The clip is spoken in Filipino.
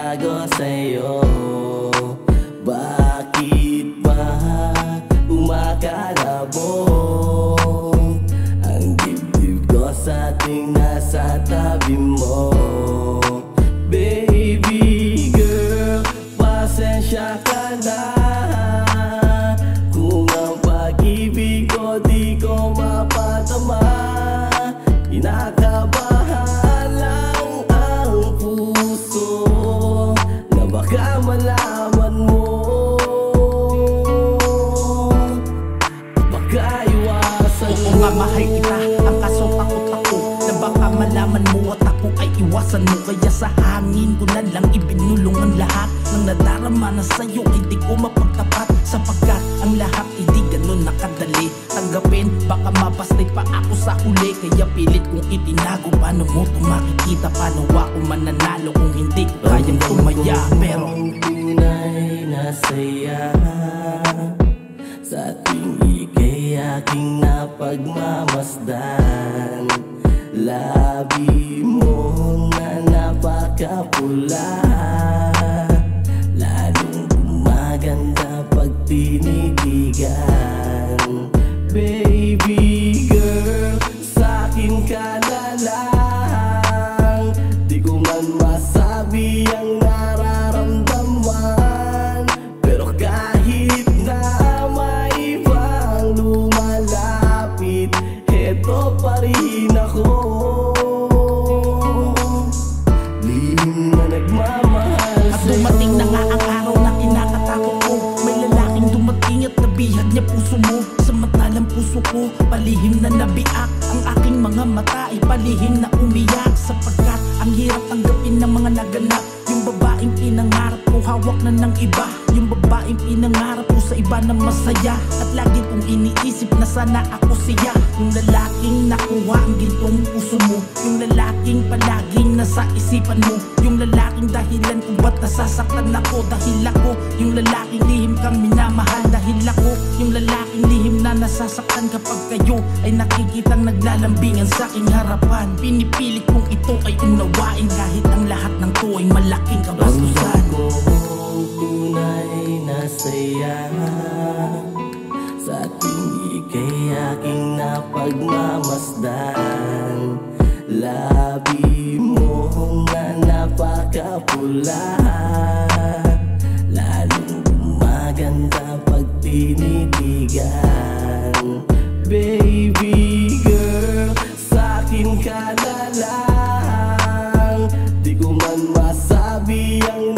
nagbago sa'yo? Bakit ba umakalabog ang dibdib ko sa ating nasa tabi mo? Baby girl, pasensya ka na kung ang pag-ibig ko di ko mapatama. Kinakabahan lang ang puso na baka malaman mo, baka iwasan mo. Oo nga, mahal kita, ang kaso takot ako na baka malaman mo at ako ay iwasan mo. Kaya sa hangin ko na lang ibinulong ang lahat ng nadarama na sa'yo ay di ko mapagtapat, sapagkat ang lahat ay di ganun nakadali tanggapin. Baka mapastay pa ako sa huli, kaya pilit kong itinago. Paano mo ito makikita? Paano ako mananalo kung hindi ko kayang tumaya? Pero tunay na saya sa ating ika'y aking napagmamasdan. Labi mo na napakapula, lalong gumaganda pag tinitigan. Baby girl, sa'kin ka na lang, di ko man masabi ang nararamdaman. Pero kahit na may ibang lumalapit, heto pa rin ako, lihim na nagmamahal at sa'yo. dumating na nga ang araw na kinakatakot ko. May lalaking dumating at nabihag niya puso mo, samantalang puso ko palihim na nabiak. Ang aking mga mata ay palihim na umiyak, sapagkat ang hirap tanggapin ng mga naganap. Yung babaeng pinangarap ko hawak na ng iba, yung babaeng pinangarap ko sa iba na masaya. At lagi kong iniisip na sana ako siya, yung lalaking nakuha ang gintong puso mo, yung lalaking palaging nasa isipan mo, yung lalaking dahilan kung ba't nasasaktan ako. Dahil ako yung lalaking lihim kang minamahal, dahil ako yung lalaking lihim na nasasaktan kapag kayo ay nakikitang naglalambingan sa aking harapan. Pinipilit kong ito ay unawain kahit ang lahat ng to ay malaking kabastusan. Kung tunay na saya sa ating ika'y aking napagmamasdan. Labi mo na napakapula, lalong gumaganda pag tinitigan. Baby girl, sa'kin ka na lang, di ko man masabi ang